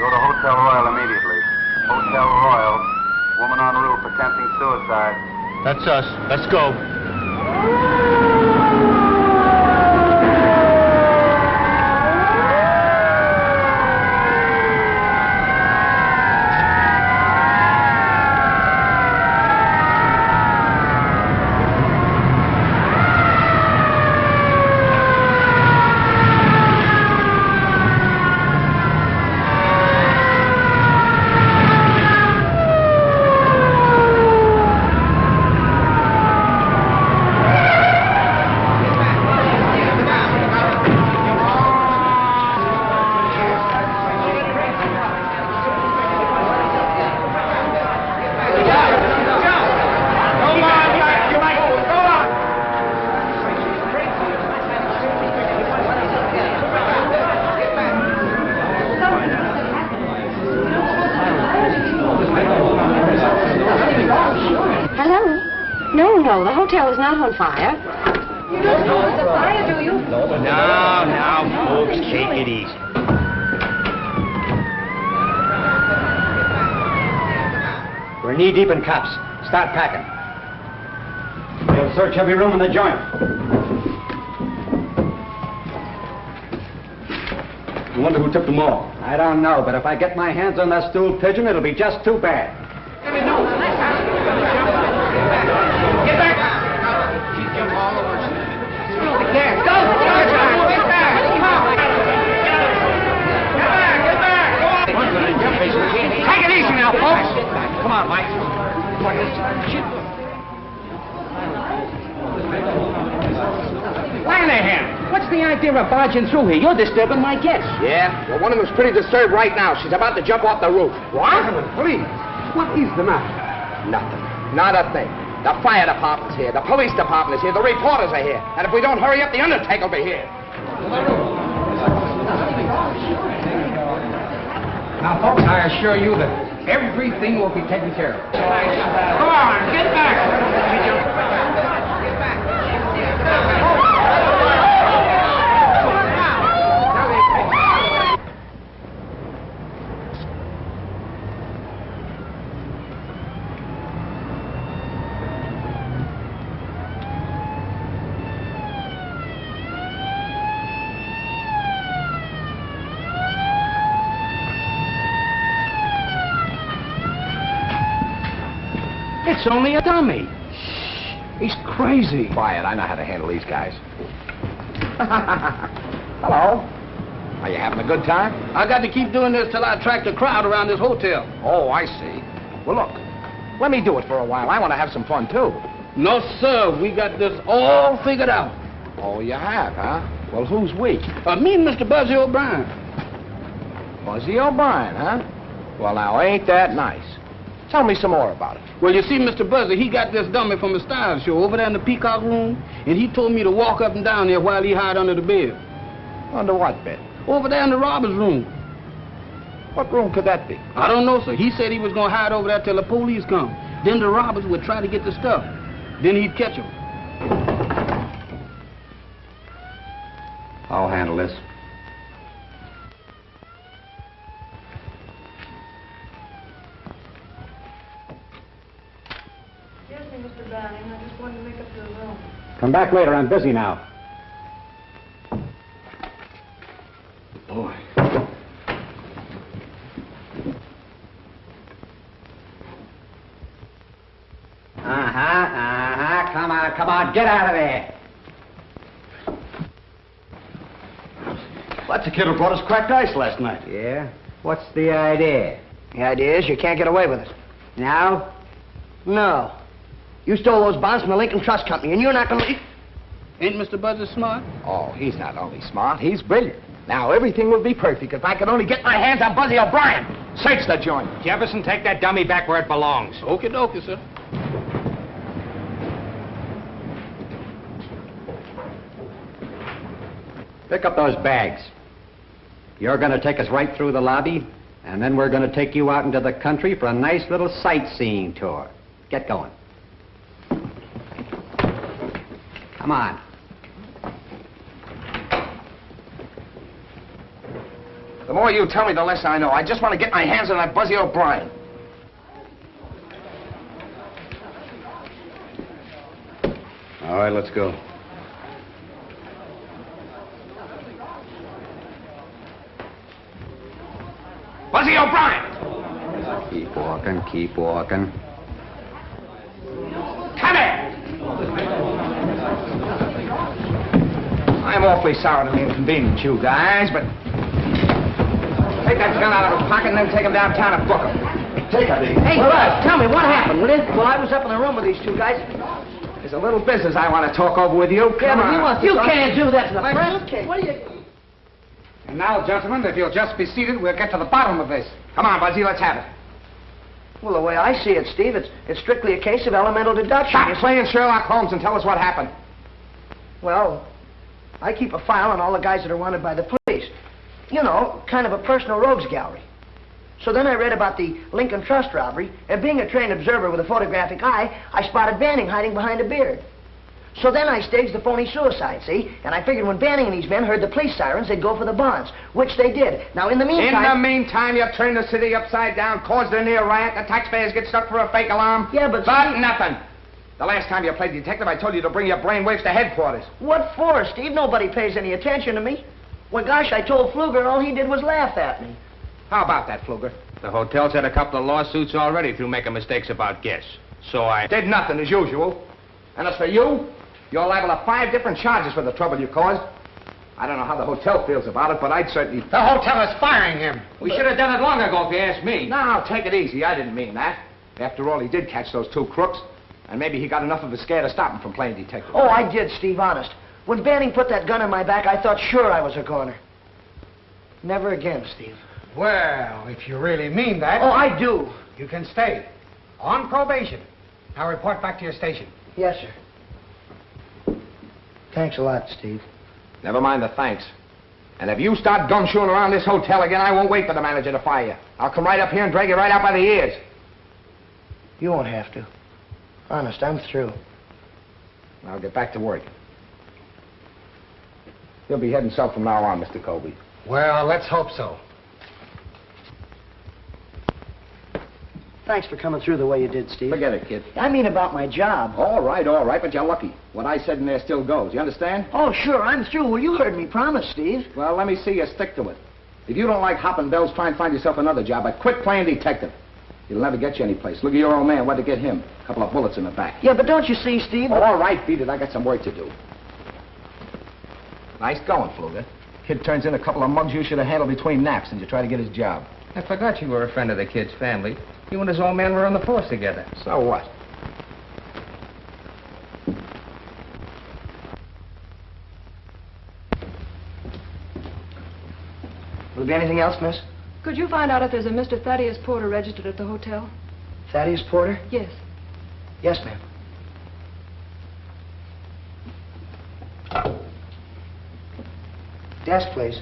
Go to Hotel Royal immediately. Hotel Royal. Woman en route attempting suicide. That's us. Let's go. The hotel is not on fire. You don't know it's a fire, do you? Now, folks, take it easy. We're knee-deep in cops. Start packing. We'll search every room in the joint. I wonder who took them all. I don't know, but if I get my hands on that stool pigeon, it'll be just too bad. Get back! There, go! Get back! Get back! Take it easy now, folks! Come on, Mike. Lanahan, what's the idea of barging through here? You're disturbing my guests. Yeah? Well, one of them's pretty disturbed right now. She's about to jump off the roof. What? Please. What is the matter? Nothing. Not a thing. The fire department's here. The police department is here. The reporters are here. And if we don't hurry up, the undertaker will be here. Now, folks, I assure you that everything will be taken care of. Come on, get back! It's only a dummy. Shh. He's crazy. Quiet. I know how to handle these guys. Hello. Are you having a good time? I got to keep doing this till I attract a crowd around this hotel. Oh, I see. Well, look. Let me do it for a while. I want to have some fun, too. No, sir. We got this all figured out. Oh, you have, huh? Well, who's we? Me and Mr. Buzzy O'Brien. Buzzy O'Brien, huh? Well, now, ain't that nice? Tell me some more about it. Well, you see, Mr. Buzzy, he got this dummy from the style show over there in the Peacock Room, and he told me to walk up and down there while he hide under the bed. Under what bed? Over there in the robber's room. What room could that be? I don't know, sir. He said he was going to hide over there till the police come. Then the robbers would try to get the stuff. Then he'd catch them. I'll handle this. Mr. Browning, I just wanted to make up your room. Come back later. I'm busy now. Boy. Come on. Get out of there. That's the kid who brought us cracked ice last night. Yeah? What's the idea? The idea is you can't get away with it. Now? No. You stole those bonds from the Lincoln Trust Company, and you're not going to... Ain't Mr. Buzzy smart? Oh, he's not only smart, he's brilliant. Now, everything will be perfect if I could only get my hands on Buzzy O'Brien. Search the joint. Jefferson, take that dummy back where it belongs. Okie dokie, sir. Pick up those bags. You're going to take us right through the lobby, and then we're going to take you out into the country for a nice little sightseeing tour. Get going. Come on. The more you tell me, the less I know. I just want to get my hands on that Buzzy O'Brien. All right, let's go. Buzzy O'Brien! Keep walking, keep walking. Come here! I'm awfully sorry to inconvenience you guys, but take that gun out of his pocket and then take him downtown and book him. Take it easy. Hey, Buzz, tell me, what happened, will you? Well, I was up in the room with these two guys. There's a little business I want to talk over with you. Come on. You can't do that to the press. What are you... And now, gentlemen, if you'll just be seated, we'll get to the bottom of this. Come on, Buzzy, let's have it. Well, the way I see it, Steve, it's strictly a case of elemental deduction. Stop playing Sherlock Holmes and tell us what happened. Well, I keep a file on all the guys that are wanted by the police. You know, kind of a personal rogues gallery. So then I read about the Lincoln Trust robbery, and being a trained observer with a photographic eye, I spotted Banning hiding behind a beard. So then I staged the phony suicide, see? And I figured when Banning and these men heard the police sirens, they'd go for the bonds, which they did. Now, in the meantime... In the meantime, you turned the city upside down, caused a near riot, the taxpayers get stuck for a fake alarm. Yeah, but... But nothing. The last time you played detective, I told you to bring your brainwaves to headquarters. What for, Steve? Nobody pays any attention to me. Well, gosh, I told Pfluger all he did was laugh at me. How about that, Pfluger? The hotel's had a couple of lawsuits already through making mistakes about guests. So I... Did nothing, as usual. And as for you, you're liable to 5 different charges for the trouble you caused. I don't know how the hotel feels about it, but I'd certainly... The hotel is firing him. We should have done it long ago, if you ask me. No, take it easy. I didn't mean that. After all, he did catch those 2 crooks. And maybe he got enough of a scare to stop him from playing detective. Oh, I did, Steve, honest. When Banning put that gun in my back, I thought sure I was a goner. Never again, Steve. Well, if you really mean that... Oh, I do. You can stay. On probation. Now report back to your station. Yes, sir. Thanks a lot, Steve. Never mind the thanks. And if you start gumshoeing around this hotel again, I won't wait for the manager to fire you. I'll come right up here and drag you right out by the ears. You won't have to. Honest, I'm through. I'll get back to work. You'll be heading south from now on, Mr. Colby. Well, let's hope so. Thanks for coming through the way you did, Steve. Forget it, kid. I mean about my job. All right, but you're lucky. What I said in there still goes. You understand? Oh, sure, I'm through. Well, you heard me promise, Steve. Well, let me see you stick to it. If you don't like hopping bells, try and find yourself another job, but quit playing detective. It'll never get you anyplace. Look at your old man. What'd it get him? A couple of bullets in the back. Yeah, but don't you see, Steve? All right, beat it. I got some work to do. Nice going, Pfluger. Kid turns in a couple of mugs you should have handled between naps, and you try to get his job. I forgot you were a friend of the kid's family. You and his old man were on the force together. So what? Will there be anything else, miss? Could you find out if there's a Mr. Thaddeus Porter registered at the hotel? Thaddeus Porter? Yes. Yes, ma'am. Desk, please.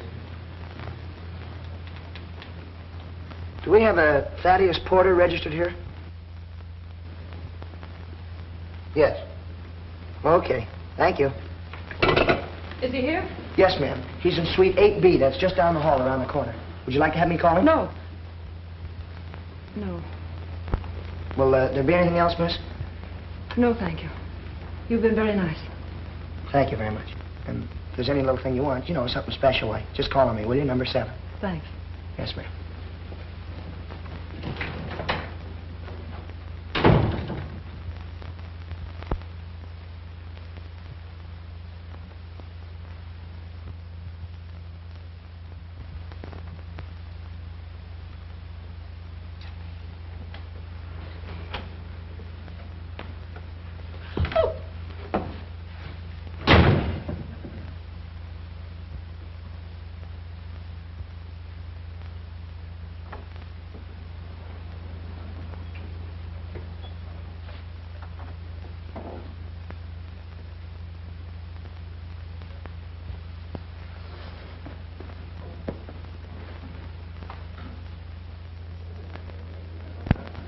Do we have a Thaddeus Porter registered here? Yes. Okay. Thank you. Is he here? Yes, ma'am. He's in suite 8B. That's just down the hall around the corner. Would you like to have me call him? No. No. Will there be anything else, miss? No, thank you. You've been very nice. Thank you very much. And if there's any little thing you want, you know, something special like, just call on me, will you? Number 7. Thanks. Yes, ma'am.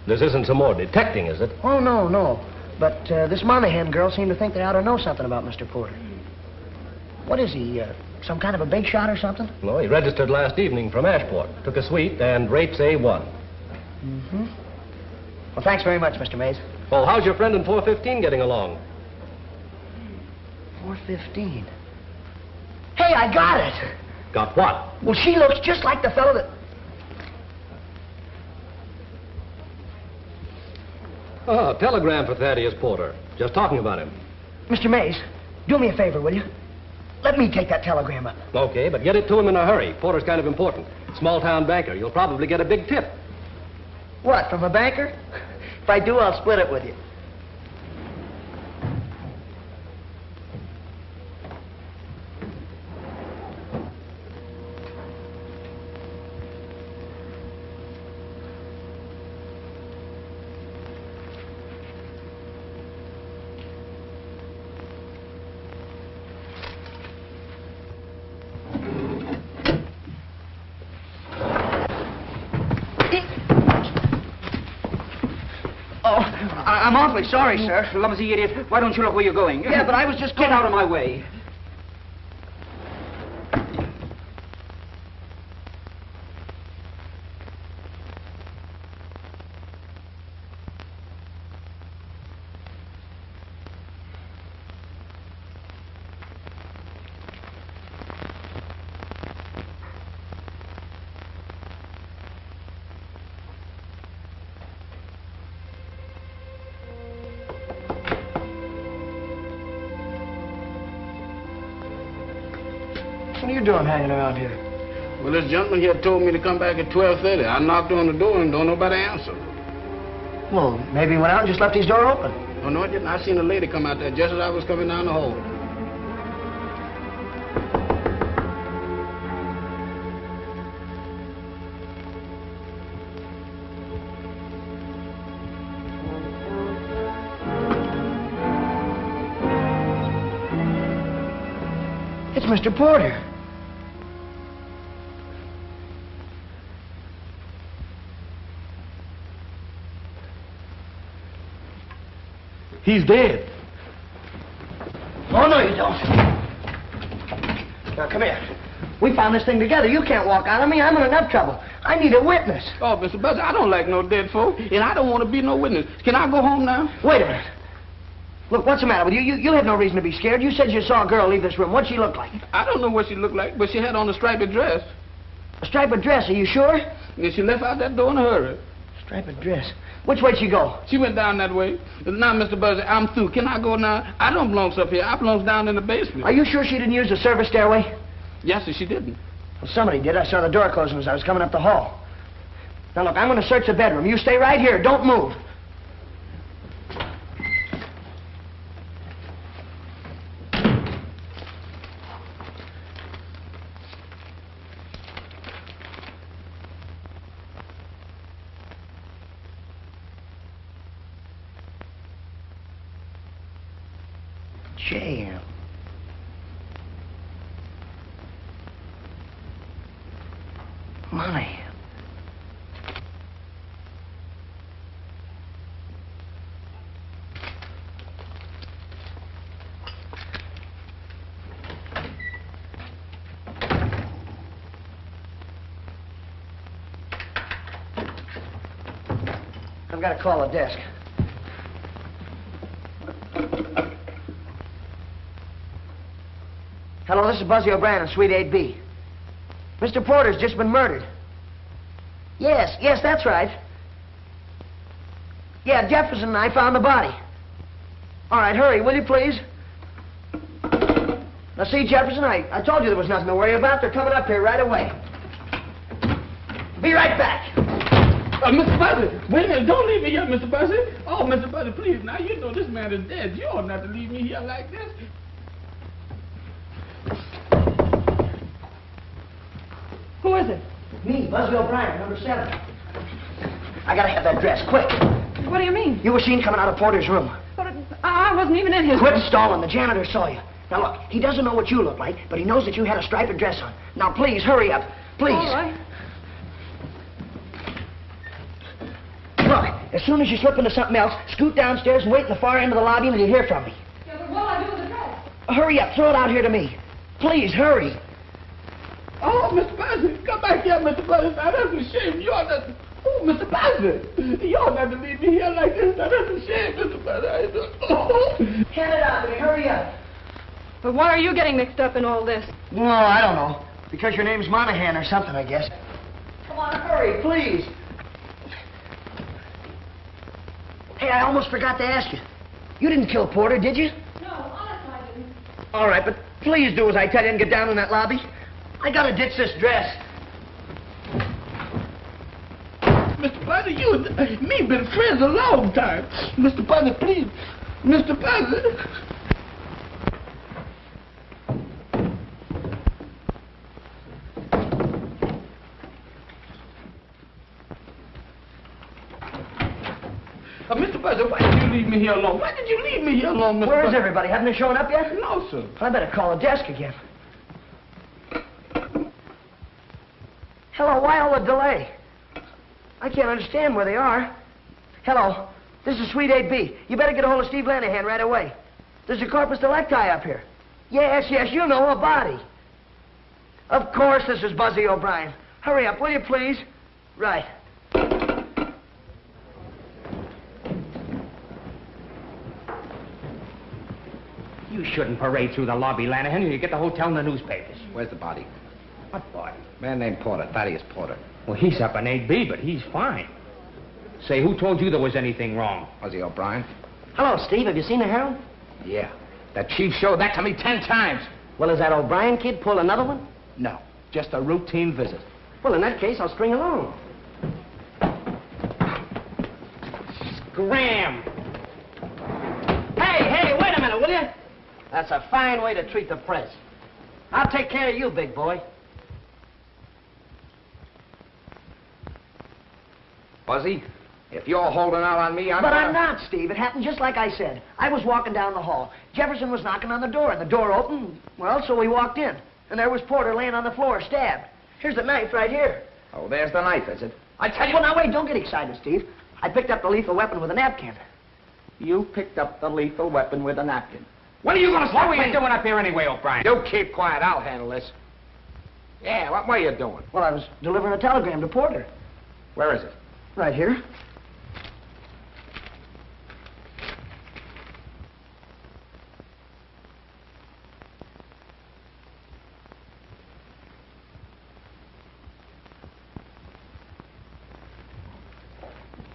This isn't some more detecting, is it? Oh, no, no. But this Monahan girl seemed to think they ought to know something about Mr. Porter. What is he, Some kind of a big shot or something? No, he registered last evening from Ashport. Took a suite and rates A1. Mm-hmm. Well, thanks very much, Mr. Mays. Well, how's your friend in 415 getting along? 415. Hey, I got it! Got what? Well, she looks just like the fellow that... Oh, telegram for Thaddeus Porter. Just talking about him. Mr. Mays, do me a favor, will you? Let me take that telegram up. Okay, but get it to him in a hurry. Porter's kind of important. Small-town banker. You'll probably get a big tip. What, from a banker? If I do, I'll split it with you. I'm awfully sorry, sir. Clumsy idiot. Why don't you look where you're going? Yeah, but I was just Get out of my way. What are you doing hanging around here? Well, this gentleman here told me to come back at 12:30. I knocked on the door and don't nobody answer. Well, maybe he went out and just left his door open. Oh, no, I didn't. I seen a lady come out there just as I was coming down the hall. It's Mr. Porter. He's dead. Oh, no, you don't. Now, come here. We found this thing together. You can't walk out on me. I'm in enough trouble. I need a witness. Oh, Mr. Buzzy, I don't like no dead folk, and I don't want to be no witness. Can I go home now? Wait a minute. Look, what's the matter with you? You have no reason to be scared. You said you saw a girl leave this room. What'd she look like? I don't know what she looked like, but she had on a striped dress. A striped dress, are you sure? And she left out that door in a hurry. Striped dress. Which way'd she go? She went down that way. Now, Mr. Buzzy, I'm through. Can I go now? I don't belong up here. I belong down in the basement. Are you sure she didn't use the service stairway? Yes, sir, she didn't. Well, somebody did. I saw the door closing as I was coming up the hall. Now, look, I'm going to search the bedroom. You stay right here. Don't move. Jail. Money. I've got to call the desk. Hello, this is Buzzy O'Brien in Suite 8B. Mr. Porter's just been murdered. Yes, that's right. Yeah, Jefferson and I found the body. All right, hurry, will you, please? Now, see, Jefferson, I told you there was nothing to worry about. They're coming up here right away. Be right back. Mr. Buzzy, wait a minute. Don't leave me here, Mr. Buzzy. Oh, Mr. Buzzy, please. Now, you know this man is dead. You ought not to leave me here like this. Who is it? Me, Buzzy O'Brien, number 7. I gotta have that dress, quick. What do you mean? You were seen coming out of Porter's room. But I wasn't even in his Quit room. stalling. The janitor saw you. Now, look, he doesn't know what you look like, but he knows that you had a striped dress on. Now, please, hurry up. Please. All right. Look, as soon as you slip into something else, scoot downstairs and wait in the far end of the lobby until you hear from me. Yeah, but what'll I do with the dress? Hurry up. Throw it out here to me. Please, hurry. Oh, Mr. Buzzy, come back here, Mr. Buzzy. Now, that's a shame. You ought not... Oh, Mr. Buzzy, you ought not to leave me here like this. Now, that's a shame, Mr. Buzzy. Oh. Hand it out to me. Hurry up. But why are you getting mixed up in all this? No, I don't know. Because your name's Monahan or something, I guess. Come on, hurry, please. Hey, I almost forgot to ask you. You didn't kill Porter, did you? No, honestly, I didn't. All right, but please do as I tell you and get down in that lobby. I gotta ditch this dress. Mr. Buzzy, you and me been friends a long time. Mr. Buzzy, please. Mr. Buzzy. Mr. Buzzy, why did you leave me here alone? Why did you leave me here alone, Mr. Where is Buzzy? everybody? Haven't they shown up yet? No, sir. I better call the desk again. Hello, why all the delay? I can't understand where they are. Hello, this is Suite 8B. You better get a hold of Steve Lanahan right away. There's a corpus delicti up here. Yes, you know, a body. Of course, this is Buzzy O'Brien. Hurry up, will you, please? Right. You shouldn't parade through the lobby, Lanahan, and you get the hotel in the newspapers. Where's the body? What body? Man named Porter, Thaddeus Porter. Well, he's up in 8B, but he's fine. Say, who told you there was anything wrong? Buzzy O'Brien? Hello, Steve. Have you seen the Herald? Yeah. The chief showed that to me 10 times. Well, is that O'Brien kid pull another one? No, just a routine visit. Well, in that case, I'll string along. Scram! Hey, wait a minute, will you? That's a fine way to treat the press. I'll take care of you, big boy. Buzzy, if you're holding out on me, I'm not, Steve. It happened just like I said. I was walking down the hall. Jefferson was knocking on the door, and the door opened. Well, so we walked in. And there was Porter laying on the floor, stabbed. Here's the knife right here. Oh, there's the knife, is it? I tell you... Well, now, wait, don't get excited, Steve. I picked up the lethal weapon with a napkin. You picked up the lethal weapon with a napkin. When are you going to stop What were you doing up here anyway, O'Brien? You keep quiet. I'll handle this. Yeah, what were you doing? Well, I was delivering a telegram to Porter. Where is it? Right here.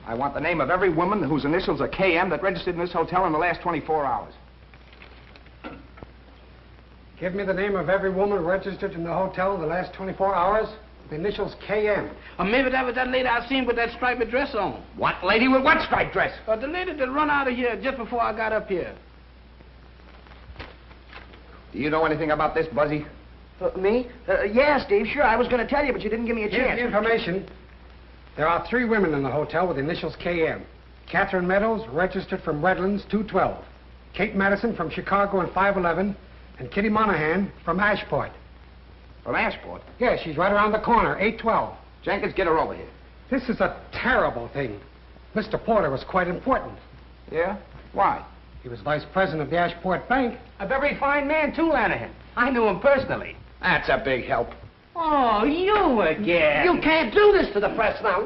I want the name of every woman whose initials are KM that registered in this hotel in the last 24 hours. Give me the name of every woman registered in the hotel in the last 24 hours. The initials KM. Or maybe that was that lady I seen with that striped dress on. What lady with what striped dress? The lady that run out of here just before I got up here. Do you know anything about this, Buzzy? Me? Yeah, Steve, sure. I was going to tell you, but you didn't give me a Here's chance. the information. There are 3 women in the hotel with initials KM. Catherine Meadows, registered from Redlands, 212. Kate Madison from Chicago and 511. And Kitty Monahan from Ashport. From Ashport? Yeah, she's right around the corner, 812. Jenkins, get her over here. This is a terrible thing. Mr. Porter was quite important. Yeah? Why? He was vice president of the Ashport Bank. A very fine man, too, Lanahan. I knew him personally. That's a big help. Oh, you again. You can't do this to the press now.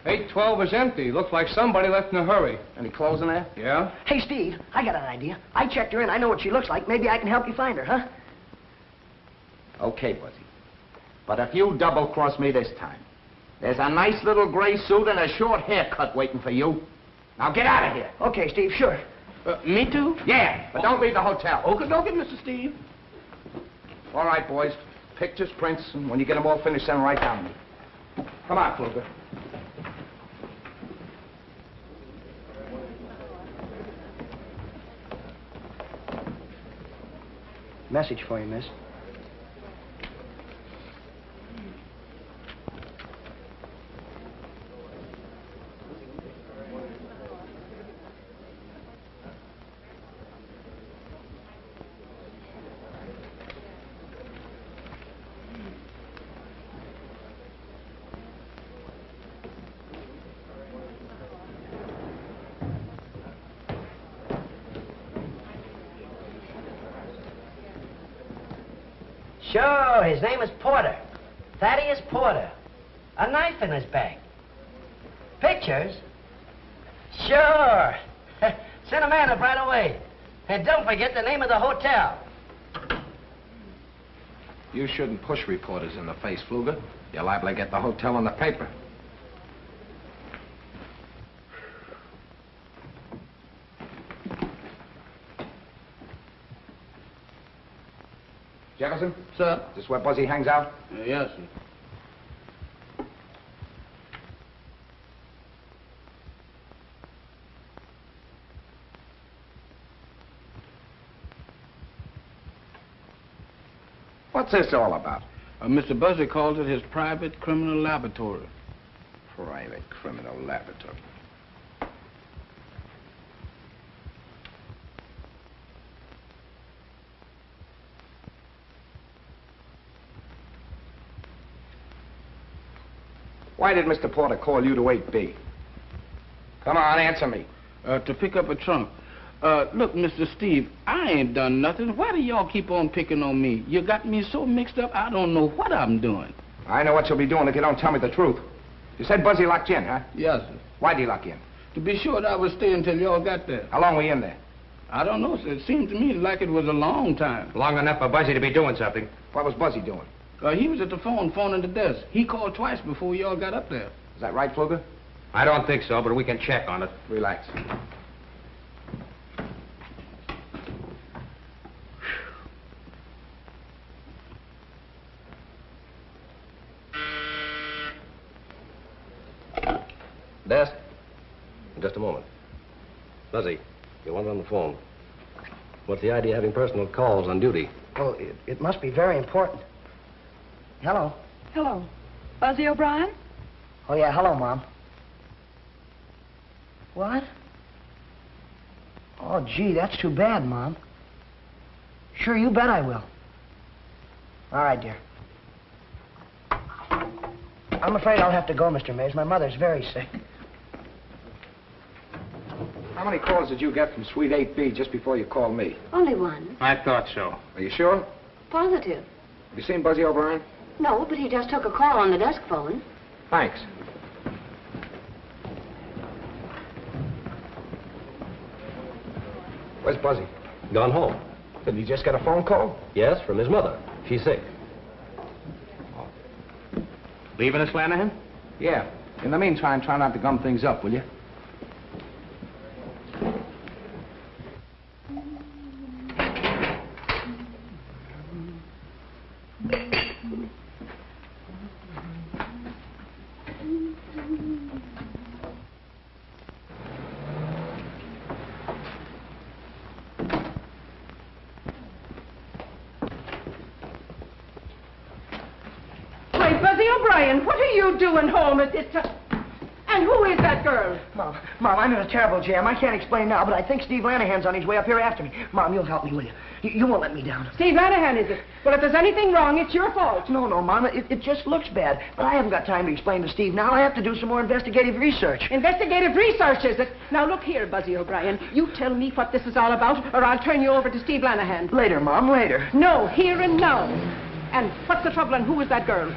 812 is empty. Looks like somebody left in a hurry. Any clothes in there? Yeah? Hey, Steve, I got an idea. I checked her in. I know what she looks like. Maybe I can help you find her, huh? Okay, Buzzy. But if you double-cross me this time, there's a nice little gray suit and a short haircut waiting for you. Now get out of here. Okay, Steve, sure. Me too? Yeah, but don't leave the hotel. Okay, Mr. Steve. All right, boys. Pictures, prints, and when you get them all finished, send them right down to me. Come on, Kluger. Message for you, miss. Sure, his name is Porter. Thaddeus Porter. A knife in his bag. Pictures? Sure. Send a man up right away. And don't forget the name of the hotel. You shouldn't push reporters in the face, Pfluger. You're liable to get the hotel in the paper. Jefferson? Sir? Is this where Buzzy hangs out? Yes, sir. What's this all about? Mr. Buzzy calls it his private criminal laboratory. Private criminal laboratory. Why did Mr. Porter call you to 8B? Come on, answer me. To pick up a trunk. Look, Mr. Steve, I ain't done nothing. Why do y'all keep on picking on me? You got me so mixed up, I don't know what I'm doing. I know what you'll be doing if you don't tell me the truth. You said Buzzy locked you in, huh? Yes, sir. Why'd he lock you in? To be sure that I was staying till y'all got there. How long were you in there? I don't know, sir. It seemed to me like it was a long time. Long enough for Buzzy to be doing something. What was Buzzy doing? He was at the phone, phoning the desk. He called twice before y'all got up there. Is that right, Pfluger? I don't think so, but we can check on it. Relax. Desk? Just a moment. Buzzy, you want on the phone. What's the idea of having personal calls on duty? Well, it must be very important. Hello. Hello. Buzzy O'Brien? Oh, yeah, hello, Mom. What? Oh, gee, that's too bad, Mom. Sure, you bet I will. All right, dear. I'm afraid I'll have to go, Mr. Mays. My mother's very sick. How many calls did you get from Suite 8B just before you called me? Only one. I thought so. Are you sure? Positive. Have you seen Buzzy O'Brien? No, but he just took a call on the desk phone. Thanks. Where's Buzzy? Gone home. Did he just get a phone call? Yes, from his mother. She's sick. Leaving us, Lanahan? Yeah. In the meantime, try not to gum things up, will you? Buzzy O'Brien, what are you doing home at this time? And who is that girl? Mom, I'm in a terrible jam. I can't explain now, but I think Steve Lanahan's on his way up here after me. Mom, you'll help me, will you? You won't let me down. Steve Lanahan, is it? Well, if there's anything wrong, it's your fault. No, Mom, it just looks bad. But I haven't got time to explain to Steve now. I have to do some more investigative research. Investigative research, is it? Now, look here, Buzzy O'Brien. You tell me what this is all about, or I'll turn you over to Steve Lanahan. Later, Mom, later. No, here and now. And what's the trouble, and who is that girl?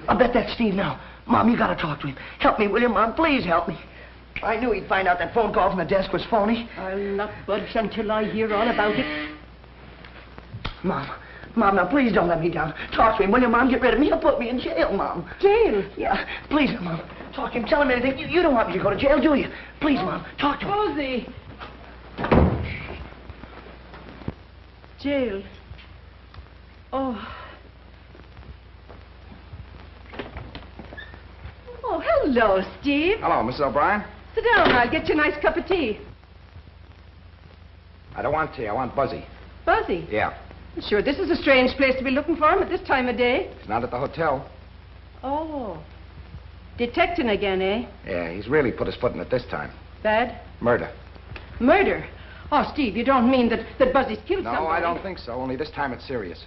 I'll bet that's Steve now. Mom, you gotta talk to him. Help me, will you, Mom? Please help me. I knew he'd find out that phone call from the desk was phony. I'll not budge until I hear all about it. Mom, now please don't let me down. Talk to him, will you, Mom? Get rid of me. He'll put me in jail, Mom. Jail? Yeah, please, Mom. Talk to him. Tell him anything. You don't want me to go to jail, do you? Please, Mom. Talk to him. Buzzy. Jail. Oh. Oh, hello, Steve. Hello, Mrs. O'Brien. Sit down. I'll get you a nice cup of tea. I don't want tea. I want Buzzy. Buzzy? Yeah. Sure, this is a strange place to be looking for him at this time of day. He's not at the hotel. Oh. Detecting again, eh? Yeah, he's really put his foot in it this time. Bad? Murder. Murder? Oh, Steve, you don't mean that Buzzy's killed somebody? No, I don't think so. Only this time it's serious.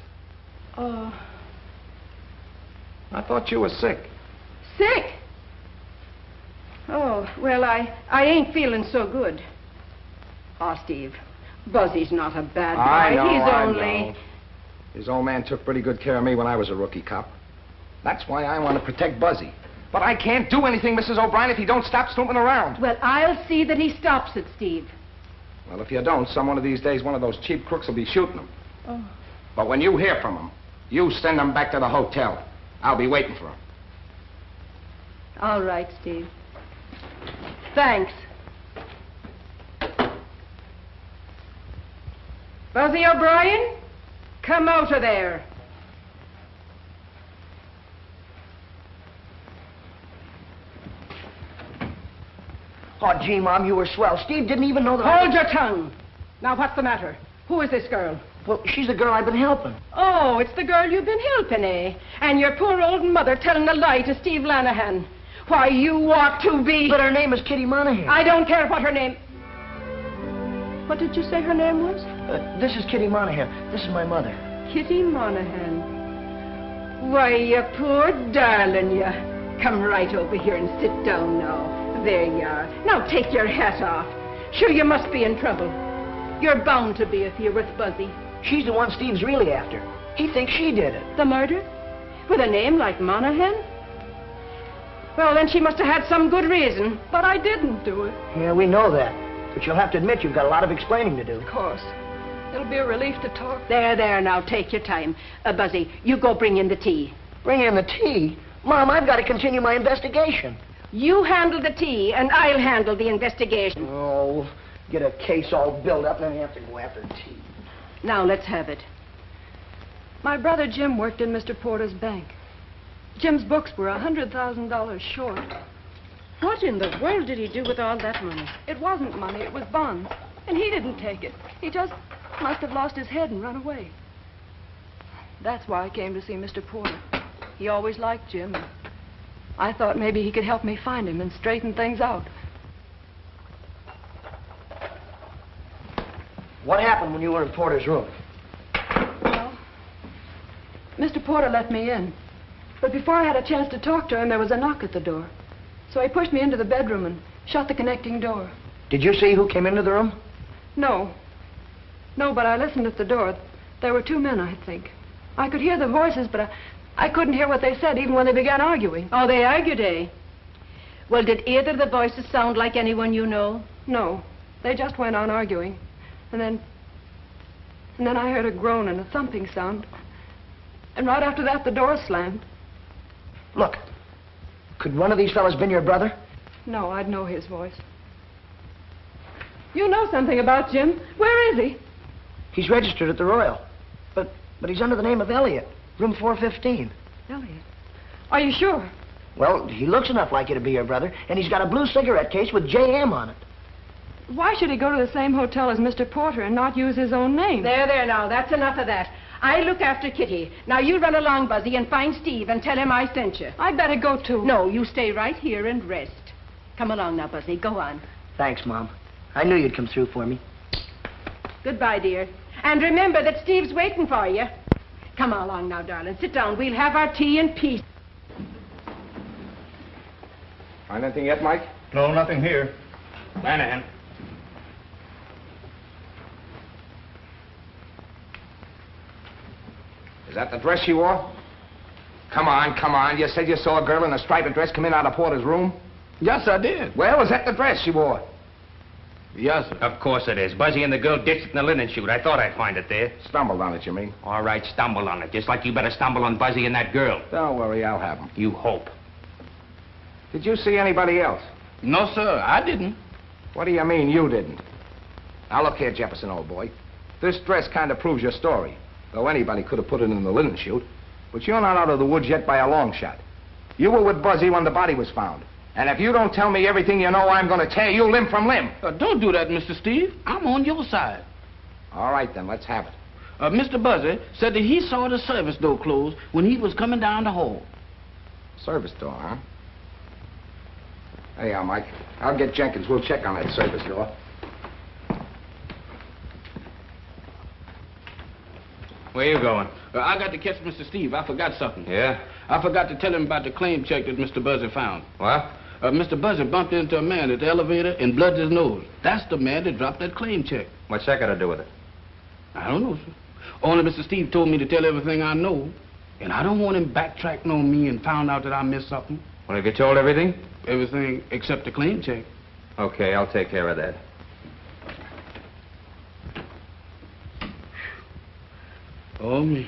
Oh. I thought you were sick. Sick? Oh, well, I ain't feeling so good. Oh, Steve, Buzzy's not a bad boy. I know, He's I only... know. His old man took pretty good care of me when I was a rookie cop. That's why I want to protect Buzzy. But I can't do anything, Mrs. O'Brien, if he don't stop snooping around. Well, I'll see that he stops it, Steve. Well, if you don't, some one of these days, one of those cheap crooks will be shooting him. Oh. But when you hear from him, you send him back to the hotel. I'll be waiting for him. All right, Steve. Thanks. Buzzy O'Brien, come out of there. Oh, gee, Mom, you were swell. Steve didn't even know that Hold your tongue. Now, what's the matter? Who is this girl? Well, she's the girl I've been helping. Oh, it's the girl you've been helping, eh? And your poor old mother telling a lie to Steve Lanahan. Why, you ought to be... But her name is Kitty Monahan. I don't care what her name... What did you say her name was? This is Kitty Monahan. This is my mother. Kitty Monahan. Why, you poor darling, you. Come right over here and sit down now. There you are. Now take your hat off. Sure, you must be in trouble. You're bound to be if you're with Buzzy. She's the one Steve's really after. He thinks she did it. The murder? With a name like Monahan? Well, then she must have had some good reason. But I didn't do it. Yeah, we know that. But you'll have to admit you've got a lot of explaining to do. Of course. It'll be a relief to talk. There, now, take your time. Buzzy, you go bring in the tea. Bring in the tea? Mom, I've got to continue my investigation. You handle the tea, and I'll handle the investigation. Oh, get a case all built up, and then you have to go after tea. Now, let's have it. My brother Jim worked in Mr. Porter's bank. Jim's books were $100,000 short. What in the world did he do with all that money? It wasn't money, it was bonds. And he didn't take it. He just must have lost his head and run away. That's why I came to see Mr. Porter. He always liked Jim. I thought maybe he could help me find him and straighten things out. What happened when you were in Porter's room? Well, Mr. Porter let me in. But before I had a chance to talk to him, there was a knock at the door. So he pushed me into the bedroom and shut the connecting door. Did you see who came into the room? No. No, but I listened at the door. There were two men, I think. I could hear the voices, but I couldn't hear what they said even when they began arguing. Oh, they argued, eh? Well, did either of the voices sound like anyone you know? No. They just went on arguing. And then I heard a groan and a thumping sound. And right after that, the door slammed. Look, could one of these fellas been your brother? No, I'd know his voice. You know something about Jim. Where is he? He's registered at the Royal. But he's under the name of Elliott, room 415. Elliott? Are you sure? Well, he looks enough like you to be your brother, and he's got a blue cigarette case with J.M. on it. Why should he go to the same hotel as Mr. Porter and not use his own name? There, now, that's enough of that. I look after Kitty. Now, you run along, Buzzy, and find Steve and tell him I sent you. I'd better go, too. No, you stay right here and rest. Come along now, Buzzy. Go on. Thanks, Mom. I knew you'd come through for me. Goodbye, dear. And remember that Steve's waiting for you. Come along now, darling. Sit down. We'll have our tea in peace. Find anything yet, Mike? No, nothing here. Lanahan. Is that the dress she wore? Come on. You said you saw a girl in a striped dress come in out of Porter's room? Yes, I did. Well, is that the dress she wore? Yes, sir. Of course it is. Buzzy and the girl ditched it in the linen chute. I thought I'd find it there. Stumbled on it, you mean? All right, stumble on it. Just like you better stumble on Buzzy and that girl. Don't worry, I'll have them. You hope. Did you see anybody else? No, sir, I didn't. What do you mean, you didn't? Now, look here, Jefferson, old boy. This dress kind of proves your story. Though anybody could have put it in the linen chute. But you're not out of the woods yet by a long shot. You were with Buzzy when the body was found. And if you don't tell me everything you know, I'm going to tear you limb from limb. Don't do that, Mr. Steve. I'm on your side. All right, then, let's have it. Mr. Buzzy said that he saw the service door close when he was coming down the hall. Service door, huh? Hey, Mike. I'll get Jenkins. We'll check on that service door. Where you going? I got to catch Mr. Steve. I forgot something. Yeah? I forgot to tell him about the claim check that Mr. Buzzy found. What? Mr. Buzzy bumped into a man at the elevator and blooded his nose. That's the man that dropped that claim check. What's that got to do with it? I don't know, sir. Only Mr. Steve told me to tell everything I know. And I don't want him backtracking on me and found out that I missed something. Well, have you told everything? Everything except the claim check. Okay, I'll take care of that. Oh, me.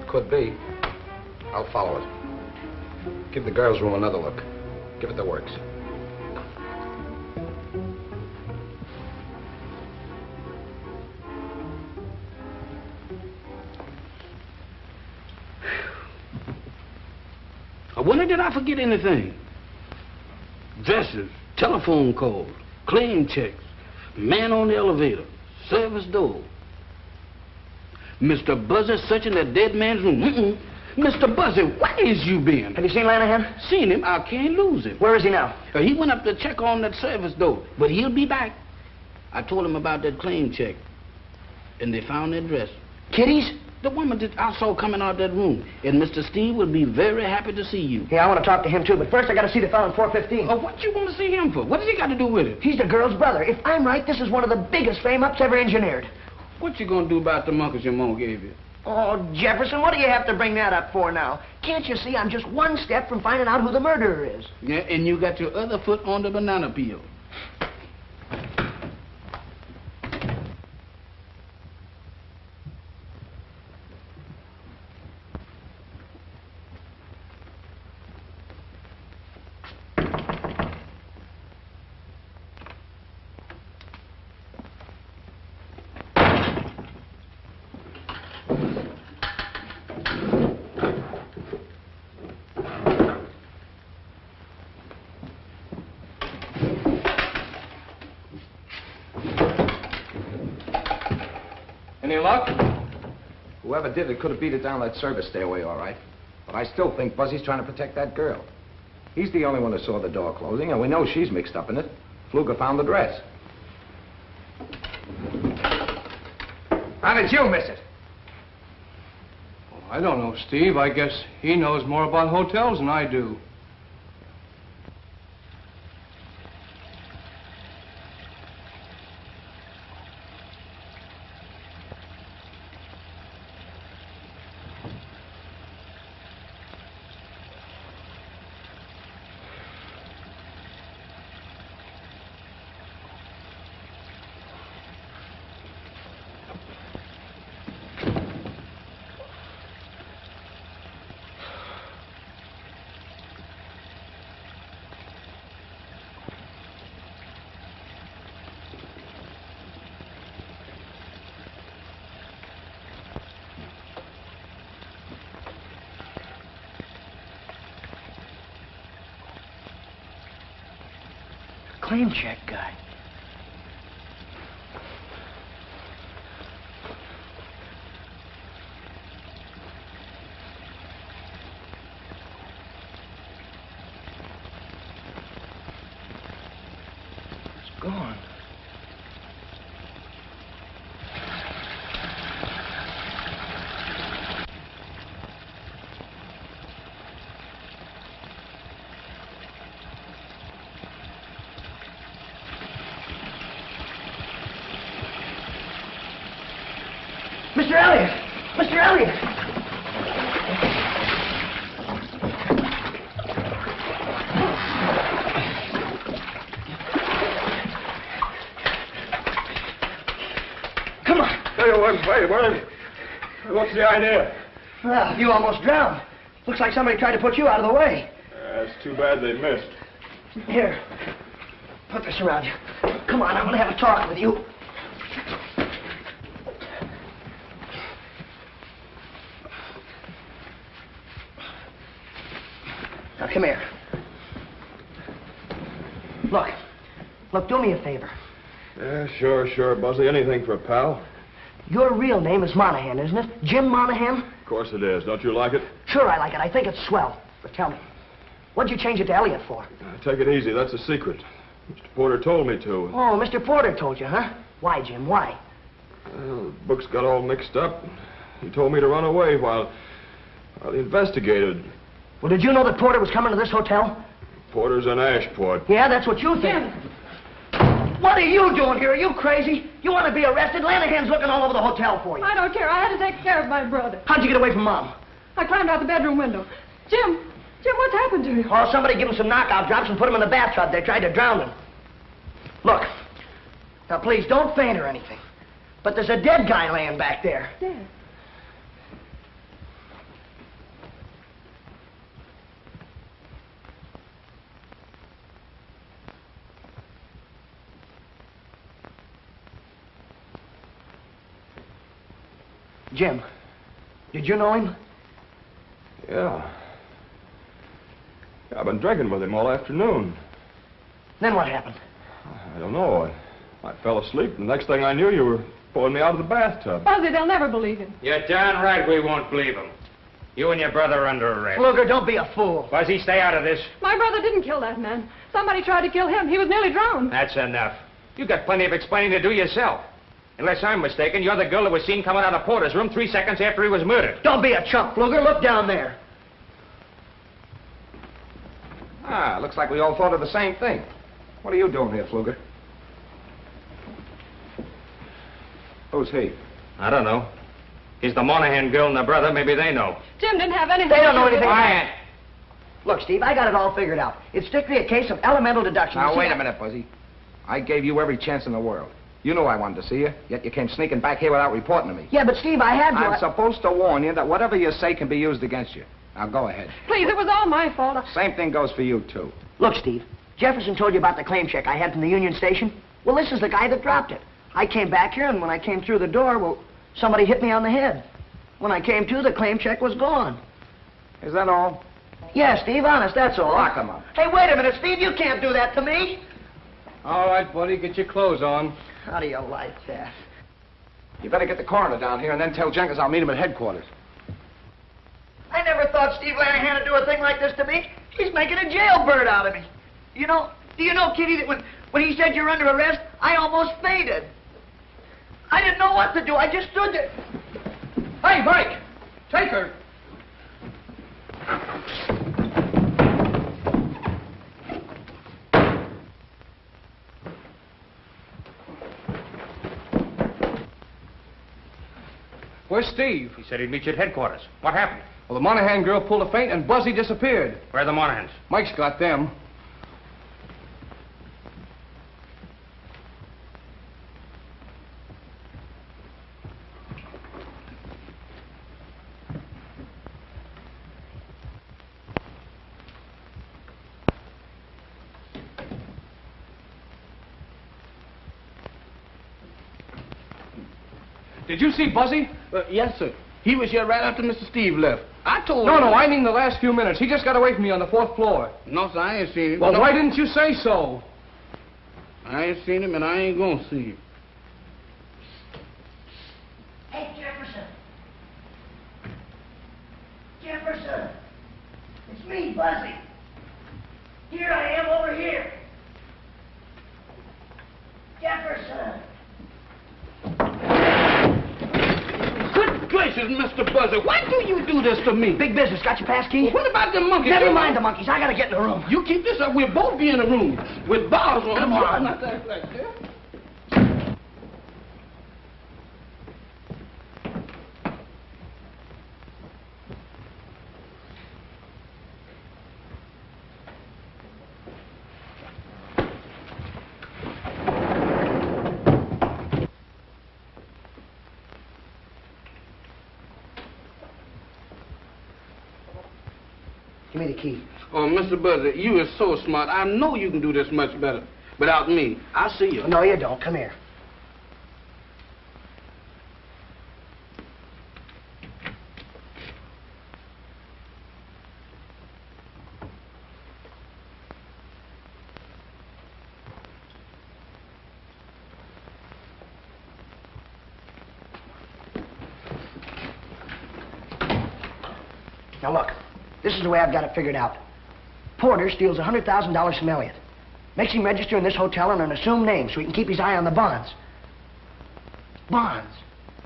Could be. I'll follow it. Give the girls' room another look. Give it the works. I wonder did I forget anything? Dresses, telephone calls, claim checks, man on the elevator, service door. Mr. Buzzy searching that dead man's room. Mr. Buzzy, where is you been? Have you seen Lanahan? Seen him. I can't lose him. Where is he now? He went up to check on that service door, but he'll be back. I told him about that claim check, and they found that dress. Kitty's? The woman that I saw coming out that room. And Mr. Steve will be very happy to see you. Yeah, I want to talk to him too, but first I got to see the fellow in 415. Oh, what you want to see him for? What has he got to do with it? He's the girl's brother. If I'm right, this is one of the biggest frame-ups ever engineered. What you gonna do about the monkeys your mom gave you? Oh, Jefferson, what do you have to bring that up for now? Can't you see I'm just one step from finding out who the murderer is? Yeah, and you got your other foot on the banana peel. Any luck? Whoever did it could have beat it down that service stairway, all right. But I still think Buzzy's trying to protect that girl. He's the only one who saw the door closing, and we know she's mixed up in it. Fluger found the dress. How did you miss it? Well, I don't know, Steve. I guess he knows more about hotels than I do. Claim check guy. It's gone. Mr. Elliott! Mr. Elliott! Come on! Wait. What's the idea? Well, you almost drowned. Looks like somebody tried to put you out of the way. It's too bad they missed. Here, put this around you. Come on, I want to have a talk with you. come here. Look, do me a favor. Yeah, sure, Buzzy. Anything for a pal. Your real name is Monahan, isn't it? Jim Monahan? Of course it is. Don't you like it? Sure I like it. I think it's swell. But tell me, what'd you change it to Elliott for? Take it easy. That's a secret. Mr. Porter told me to. Oh, Mr. Porter told you, huh? Why, Jim, why? Well, the books got all mixed up. He told me to run away while he investigated. Well, did you know that Porter was coming to this hotel? Porter's in Ashport. Yeah, that's what you think. What are you doing here? Are you crazy? You want to be arrested? Lanahan's looking all over the hotel for you. I don't care. I had to take care of my brother. How'd you get away from Mom? I climbed out the bedroom window. Jim, what's happened to you? Oh, somebody gave him some knockout drops and put him in the bathtub. They tried to drown him. Look, now please don't faint or anything. But there's a dead guy laying back there. Dead? Jim, did you know him? Yeah. I've been drinking with him all afternoon. Then what happened? I don't know. I fell asleep, and the next thing I knew, you were pulling me out of the bathtub. Buzzy, they'll never believe him. You're darn right we won't believe him. You and your brother are under arrest. Luger, don't be a fool. Buzzy, stay out of this. My brother didn't kill that man. Somebody tried to kill him. He was nearly drowned. That's enough. You got plenty of explaining to do yourself. Unless I'm mistaken, you're the girl that was seen coming out of Porter's room 3 seconds after he was murdered. Don't be a chump, Luger. Look down there. Ah, looks like we all thought of the same thing. What are you doing here, Pfluger? Who's he? I don't know. He's the Monahan girl and the brother. Maybe they know. Jim didn't have anything. They don't know anything. Quiet. Look, Steve, I got it all figured out. It's strictly a case of elemental deduction. Now, wait a minute, Buzzy. I gave you every chance in the world. You knew I wanted to see you, yet you came sneaking back here without reporting to me. Yeah, but Steve, I had to. I'm supposed to warn you that whatever you say can be used against you. Now, go ahead. Please, it was all my fault. Same thing goes for you, too. Look, Steve, Jefferson told you about the claim check I had from the Union Station. Well, this is the guy that dropped it. I came back here, and when I came through the door, well, somebody hit me on the head. When I came to, the claim check was gone. Is that all? Yeah, Steve, honest, that's all. Lock him up. Hey, wait a minute, Steve, you can't do that to me. All right, buddy, get your clothes on. How do you like that? You better get the coroner down here and then tell Jenkins I'll meet him at headquarters. I never thought Steve Lanahan would do a thing like this to me. He's making a jailbird out of me. Do you know, Kitty, that when he said you're under arrest, I almost fainted. I didn't know what to do. I just stood there. Hey, Mike! Take her! Where's Steve? He said he'd meet you at headquarters. What happened? Well, the Monahan girl pulled a feint and Buzzy disappeared. Where are the Monahans? Mike's got them. Did you see Buzzy? Yes, sir. He was here right after Mr. Steve left. I told No, him. no, I mean the last few minutes. He just got away from me on the 4th floor. No, sir, I ain't seen him. Well, No. why didn't you say so? I ain't seen him, and I ain't gonna see him. Hey, Jefferson. Jefferson. It's me, Buzzy. Here I am over here. Jefferson. Good gracious, Mr. Buzzy, why do you do this to me? Big business. Got your pass key? Well, what about the monkeys? Never mind the monkeys. I gotta get in the room. You keep this up, we'll both be in the room with bars on. Come on. Not that like that. Give me the key. Oh, Mr. Buzzy, you are so smart. I know you can do this much better without me. I'll see you. No, you don't. Come here. Now look, this is the way I've got it figured out. Porter steals $100,000 from Elliott. Makes him register in this hotel under an assumed name so he can keep his eye on the bonds. Bonds?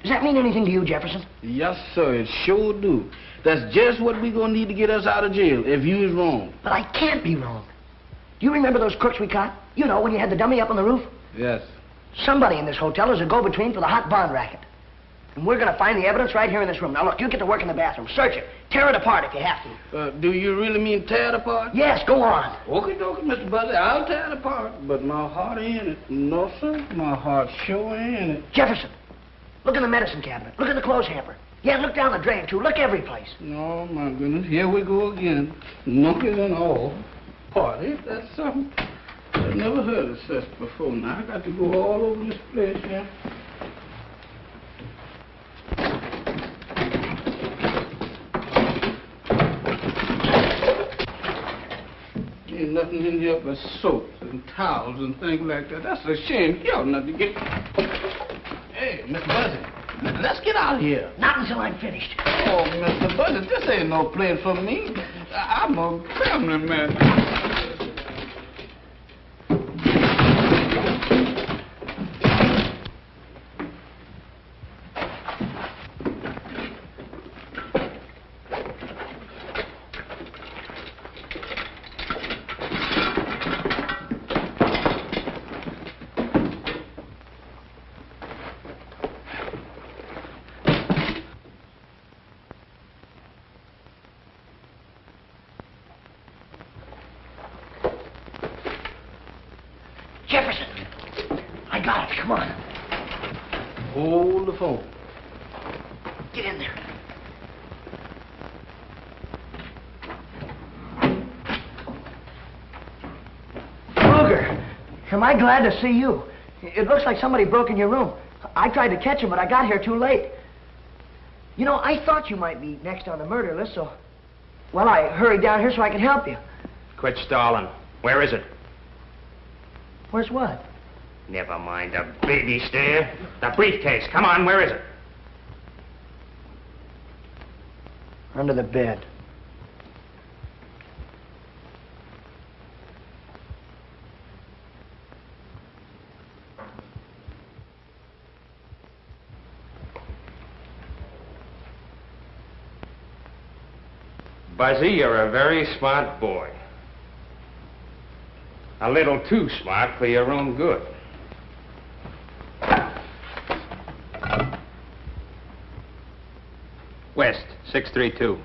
Does that mean anything to you, Jefferson? Yes, sir, it sure do. That's just what we gonna need to get us out of jail if you is wrong. But I can't be wrong. Do you remember those crooks we caught? You know, when you had the dummy up on the roof? Yes. Somebody in this hotel is a go-between for the hot bond racket. And we're gonna find the evidence right here in this room. Now look, you get to work in the bathroom. Search it. Tear it apart if you have to. Do you really mean tear it apart? Yes, go on. Okay, Mr. Buzzy, I'll tear it apart. But my heart ain't in it. No, sir, my heart sure ain't in it. Jefferson, look in the medicine cabinet. Look in the clothes hamper. Yeah, look down the drain, too. Look every place. Oh, my goodness. Here we go again. Knuckles and all. Party, that's something. I've never heard of such before. Now, I got to go all over this place, yeah. Ain't nothing in here but soaps and towels and things like that. That's a shame. You ought not to get... Hey, Mr. Buzzy, let's get out of here. Not until I'm finished. Oh, Mr. Buzzy, this ain't no place for me. I'm a family man. Jefferson, I got it. Come on. Hold the phone. Get in there. Kruger, am I glad to see you. It looks like somebody broke in your room. I tried to catch him, but I got here too late. You know, I thought you might be next on the murder list, so... Well, I hurried down here so I could help you. Quit stalling. Where is it? Where's what? Never mind the baby stare. The briefcase. Come on, where is it? Under the bed. Buzzy, you're a very smart boy. A little too smart for your own good. West, 632.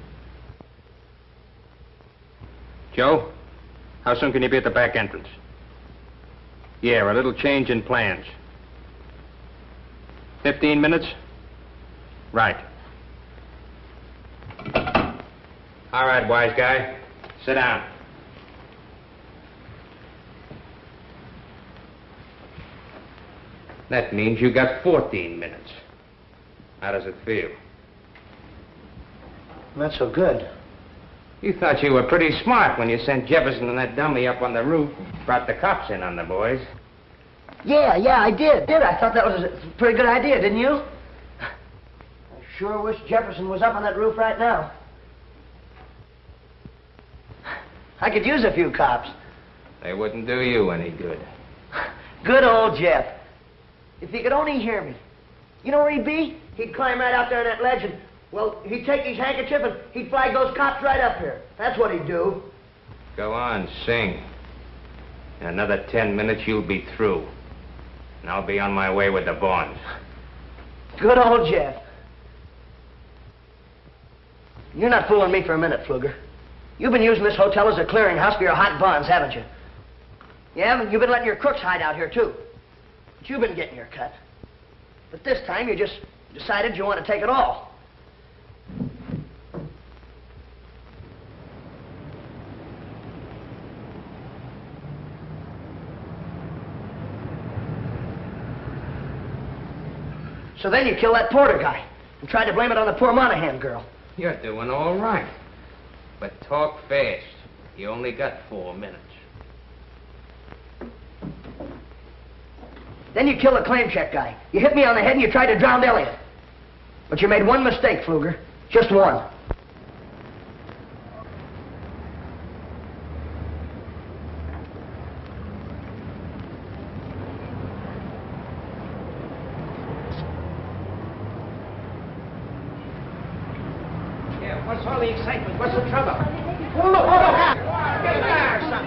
Joe, how soon can you be at the back entrance? Yeah, a little change in plans. 15 minutes? Right. All right, wise guy. Sit down. That means you got 14 minutes. How does it feel? Not so good. You thought you were pretty smart when you sent Jefferson and that dummy up on the roof, brought the cops in on the boys. Yeah, I did. I thought that was a pretty good idea, didn't you? I sure wish Jefferson was up on that roof right now. I could use a few cops. They wouldn't do you any good. Good old Jeff. If he could only hear me. You know where he'd be? He'd climb right out there on that ledge and, well, he'd take his handkerchief and he'd flag those cops right up here. That's what he'd do. Go on, sing. In another 10 minutes, you'll be through. And I'll be on my way with the bonds. Good old Jeff. You're not fooling me for a minute, Pfluger. You've been using this hotel as a clearinghouse for your hot bonds, haven't you? Yeah, but you've been letting your crooks hide out here, too. But you've been getting your cut. But this time, you just decided you want to take it all. So then you kill that Porter guy and tried to blame it on the poor Monahan girl. You're doing all right. But talk fast. You only got 4 minutes. Then you kill the claim check guy. You hit me on the head and you tried to drown Elliott. But you made one mistake, Pfluger. Just one. What's all the excitement? What's the trouble? Well, look, Get back, son.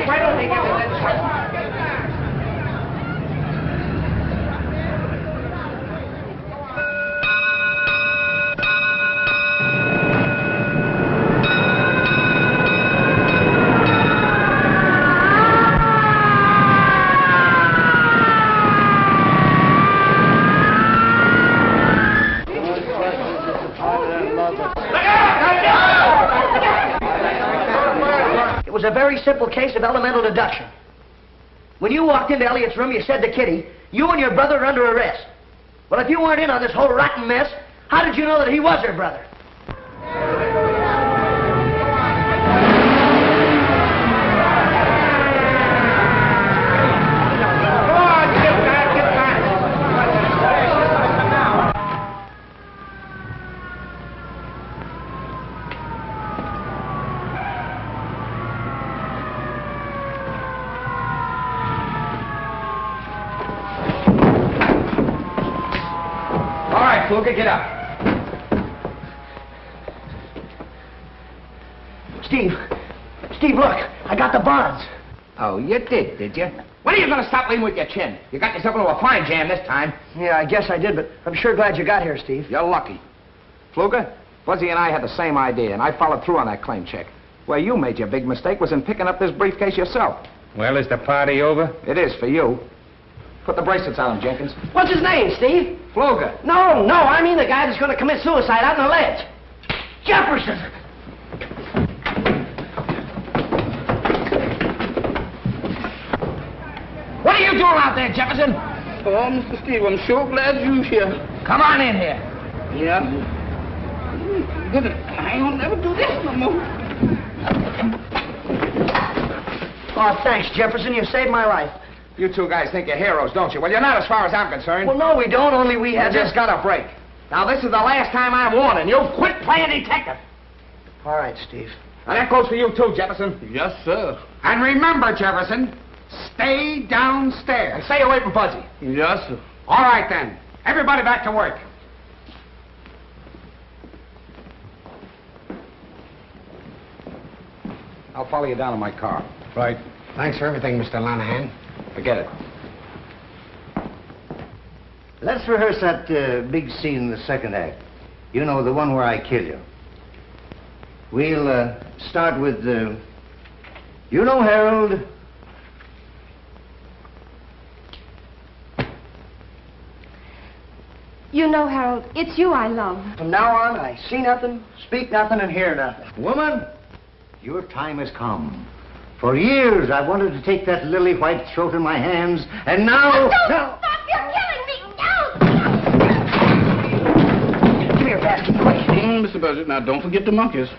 Why don't they get the lead? It was a very simple case of elemental deduction. When you walked into Elliott's room, you said to Kitty, you and your brother are under arrest. Well, if you weren't in on this whole rotten mess, how did you know that he was her brother? Fluker, get up. Steve, look, I got the bonds. Oh, you did you? When are you going to stop leaning with your chin? You got yourself into a fine jam this time. Yeah, I guess I did, but I'm sure glad you got here, Steve. You're lucky. Fluker, Buzzy and I had the same idea, and I followed through on that claim check. Where you made your big mistake was in picking up this briefcase yourself. Well, is the party over? It is for you. Put the bracelets on him, Jenkins. What's his name, Steve? Fluker. No, I mean the guy that's going to commit suicide out on the ledge. Jefferson! What are you doing out there, Jefferson? Oh, Mr. Steve, I'm sure glad you're here. Come on in here. Yeah? Good. I ain't gonna never do this no more. Oh, thanks, Jefferson. You saved my life. You two guys think you're heroes, don't you? Well, you're not as far as I'm concerned. Well, no, we don't. Only we had just got a break. Now, this is the last time I'm warning you. Quit playing detective. All right, Steve. And that goes for you, too, Jefferson. Yes, sir. And remember, Jefferson, stay downstairs. And stay away from Buzzy. Yes, sir. All right, then. Everybody back to work. I'll follow you down in my car. Right. Thanks for everything, Mr. Monahan. Forget it. Let's rehearse that big scene in the second act. You know, the one where I kill you. We'll start with, you know, Harold. You know, Harold, it's you I love. From now on, I see nothing, speak nothing, and hear nothing. Woman, your time has come. For years, I wanted to take that lily white throat in my hands, and now... Stop! You're killing me! No! Come here, bastard, quick. Mr. Buzzy, now don't forget the monkeys.